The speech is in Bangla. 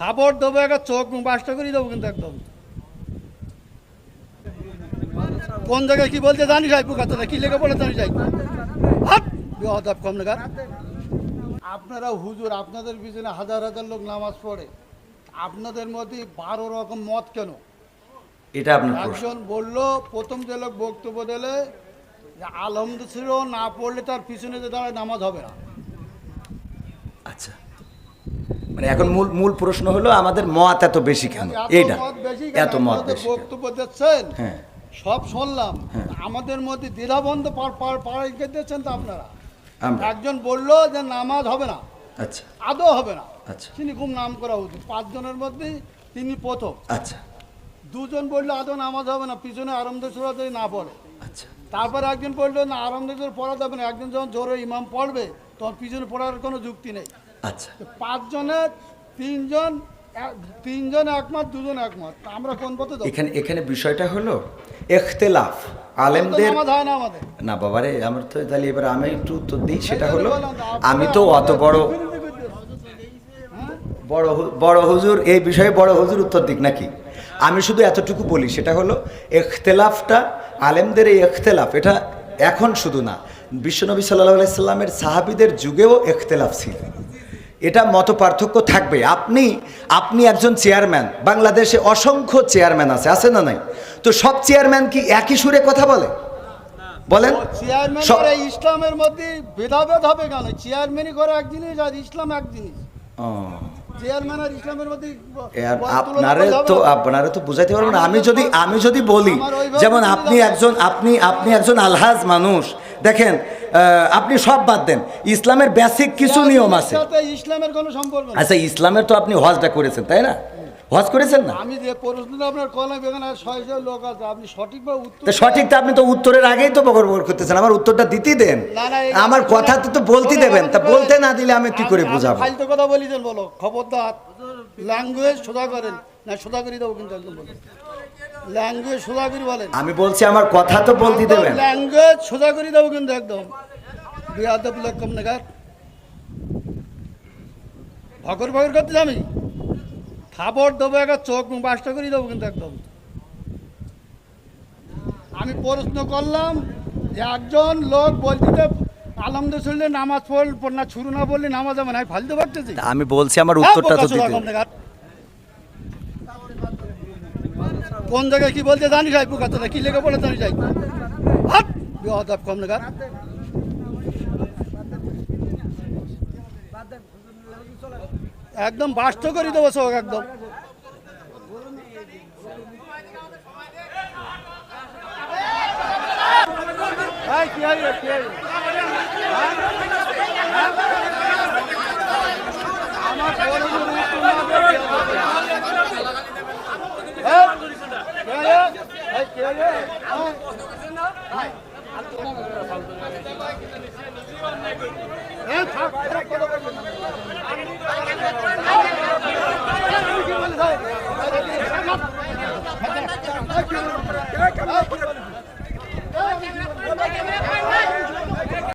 থাপড় দেবো, একটা চোখ বাসটা করে দেবো কিন্তু একদম। কোন জায়গায় কি বলতে জানিস পুকাতে না, কি লেগে বলে জানিস কম লেখা। আপনারা হুজুর, আপনাদের পিছনে হাজার হাজার লোক নামাজ পড়ে, আপনাদের মধ্যে 12 রকম মত কেন? এটা আপনার একজন বললো, প্রথম যে লোক বক্তব্য দিলে যে আলহামদুলিল্লাহ না পড়লে তার পিছনে যে দাঁড়ায় নামাজ হবে না। আচ্ছা, মানে এখন মূল প্রশ্ন হলো আমাদের মত এত বেশি কেন? এইটা এত মত বেশি বক্তব্য দিচ্ছেন, হ্যাঁ সব শুনলাম, আমাদের মধ্যে দ্বিধাবন্ধ পাড়াই দিচ্ছেন তো আপনারা। একজন বললো যে নামাজ হবে না, আচ্ছা আদৌ হবে না, আচ্ছা তিনি খুব নাম করা উচিত, 5 জনের মধ্যে তিনি প্রথম। আচ্ছা, দুজন বললো আদৌ নামাজ হবে না, পিছনে আরামদের সুরা যদি না পড়ে। আচ্ছা, তারপর একজন বললো না, আরামদের পড়া যাবে না, একজন যখন জোরে ইমাম পড়বে তখন পিছনে পড়ার কোনো যুক্তি নেই। আচ্ছা, 5 জনের তিনজন একমত, 2 জন একমত, আমরা কোন পথে যাবো? এখানে বিষয়টা হলো ইখতিলাফ আলেমদের না বাবারে। আমার তো তাহলে এবার আমি একটু উত্তর দিই, সেটা হলো আমি তো অত বড় হুজুর এই বিষয়ে বড় হুজুর উত্তর দিক নাকি? আমি শুধু এতটুকু বলি, সেটা হলো ইখতিলাফটা আলেমদের, এই ইখতিলাফ এটা এখন শুধু না, বিশ্বনবী সাল্লাল্লাহু আলাইহি সাল্লামের সাহাবীদের যুগেও ইখতিলাফ ছিল। এটা মত পার্থক্য থাকবে। আপনি একজন চেয়ারম্যান, বাংলাদেশে অসংখ্য চেয়ারম্যান আছে না নাই? তো সব চেয়ারম্যান কি একই সুরে কথা বলে? বলেন। ইসলামের মধ্যে ভেদাভেদ হবে কেন? চেয়ারম্যানই করে এক জিনিস আর ইসলাম এক জিনিস। চেয়ারম্যান আর ইসলামের মধ্যে আপনারা তো বুঝাইতে পারবেন না। আমি যদি বলি, যেমন আপনি একজন আলহাজ মানুষ, দেখেন আপনি সব বাদ দেন, ইসলামের বেসিক কিছু নিয়ম আছে। ইসলামের কোনো সম্পর্ক নেই। আচ্ছা, ইসলামের তো আপনি হজটা করেছেন, তাই না? হজ করেছেন না? আমি যে প্রশ্নটা আপনার কলম, এখানে 600 লোক আছে, আপনি সঠিকভাবে উত্তর সঠিকটা আপনি তো উত্তরের আগেই তো বকর করতেছেন, আমার উত্তরটা দিতেই দেন। আমার কথা তো বলতে দেবেন, তা বলতে না দিলে আমি কি করে বুঝাবো? ফালতু কথা বলিছেন, বলো খবরদার, ল্যাঙ্গুয়েজ সোজা করেন না, সোজা করে দেবো কিন্তু একদম বলেন, ল্যাঙ্গুয়েজ সোজা করে বলেন। আমি বলছি আমার কথা তো বলতে দেবেন, ল্যাঙ্গুয়েজ সোজা করে দেবো কিন্তু একদম। বিয়াদব লোক কম নাগার ভকর করতে আমি থাপড় দেবো, একটা চোখ বাসটা করে দেবো কিন্তু একদম। আমি প্রশ্ন করলাম যে একজন লোক বলতে আলহামদুলিল্লাহ নামাজ পড় না, শুরু না বললে নামাজ হবে না, ফালতু ভাবতেছি। আমি বলছি আমার উত্তরটা তো দিতে। কোন জায়গায় কি বলতে জানিস পুকাতে না, কি লেগে বলে জানিস কম নাগার। একদম বাস্ত করে দেবো চোখ একদম। আমার